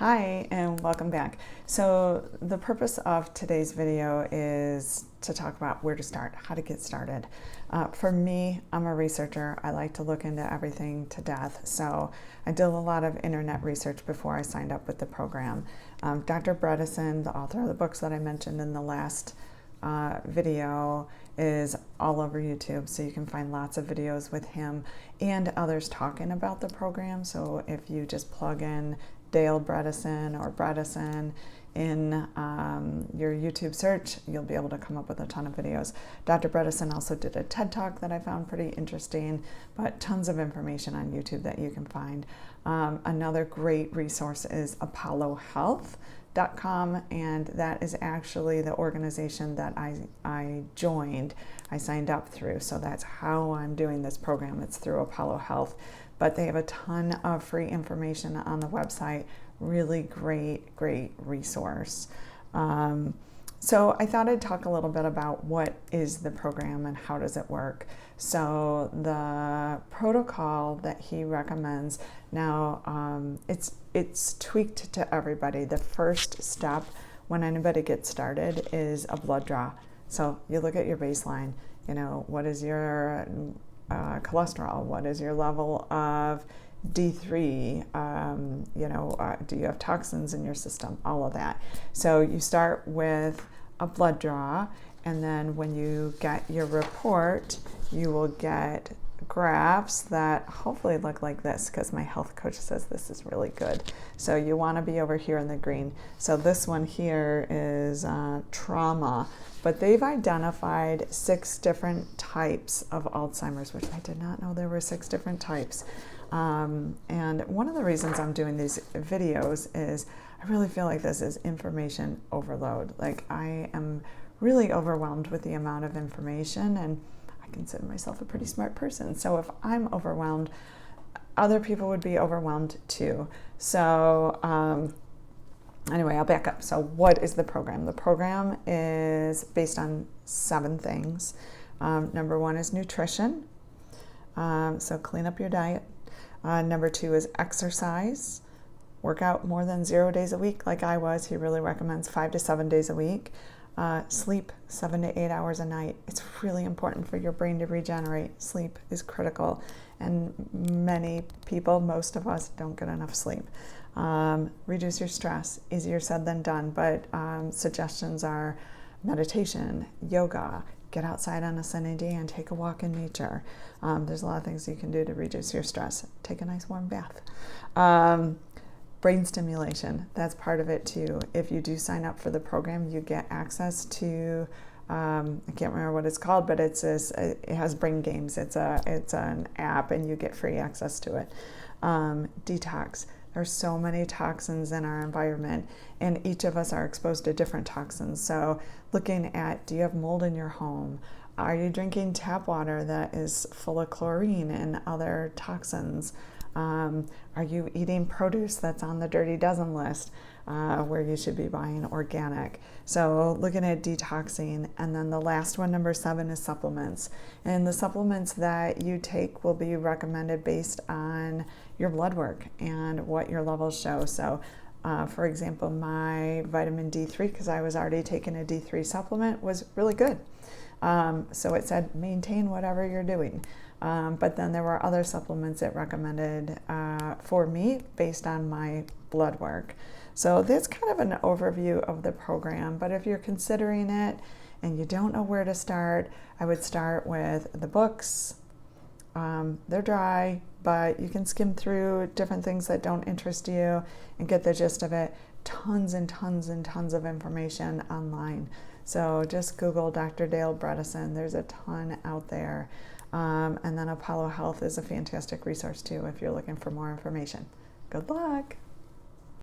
Hi and welcome back. So the purpose of today's video is to talk about where to start, how to get started. For me, I'm a researcher. I like to look into everything to death. So I did a lot of internet research before I signed up with the program. Dr. Bredesen, the author of the books that I mentioned in the last video, is all over YouTube, so you can find lots of videos with him and others talking about the program. So if you just plug in Dale Bredesen or Bredesen in your YouTube search, you'll be able to come up with a ton of videos. Dr. Bredesen also did a TED Talk that I found pretty interesting, but tons of information on YouTube that you can find. Another great resource is ApolloHealth.com, and that is actually the organization that I joined. I signed up through, so that's how I'm doing this program. It's through Apollo Health, but they have a ton of free information on the website. Really great resource. So I thought I'd talk a little bit about what is the program and how does it work. So the protocol that he recommends now, it's tweaked to everybody. The first step when anybody gets started is a blood draw. So you look at your baseline. You know, what is your cholesterol? What is your level of D3? Do you have toxins in your system? All of that. So you start with a blood draw, and then when you get your report, you will get graphs that hopefully look like this, because my health coach says this is really good. So you want to be over here in the green. So this one here is trauma, but they've identified 6 different types of Alzheimer's, which I did not know there were 6 different types. And one of the reasons I'm doing these videos is I really feel like this is information overload. Like, I am really overwhelmed with the amount of information, and I consider myself a pretty smart person. So if I'm overwhelmed, other people would be overwhelmed too. So anyway, I'll back up. So what is the program? The program is based on 7 things. Number 1 is nutrition. So clean up your diet. Number 2 is exercise. Work out more than 0 days a week like I was. He really recommends 5 to 7 days a week. Sleep 7 to 8 hours a night. It's really important for your brain to regenerate. Sleep is critical, and many people, most of us, don't get enough sleep. Reduce your stress. Easier said than done, but suggestions are meditation, yoga, get outside on a sunny day and take a walk in nature. There's a lot of things you can do to reduce your stress. Take a nice warm bath. Brain stimulation, that's part of it too. If you do sign up for the program, you get access to, I can't remember what it's called, but it has brain games. It's an app, and you get free access to it. Detox. There's so many toxins in our environment, and each of us are exposed to different toxins. So looking at, do you have mold in your home? Are you drinking tap water that is full of chlorine and other toxins? Are you eating produce that's on the Dirty Dozen list, where you should be buying organic? So looking at detoxing. And then the last one, number 7, is supplements. And the supplements that you take will be recommended based on your blood work and what your levels show. So for example, my vitamin D3, because I was already taking a D3 supplement, was really good. So it said maintain whatever you're doing. But then there were other supplements it recommended for me based on my blood work. So that's kind of an overview of the program. But if you're considering it and you don't know where to start, I would start with the books. They're dry, but you can skim through different things that don't interest you and get the gist of it. Tons and tons and tons of information online. So just Google Dr. Dale Bredesen. There's a ton out there. And then Apollo Health is a fantastic resource too if you're looking for more information. Good luck.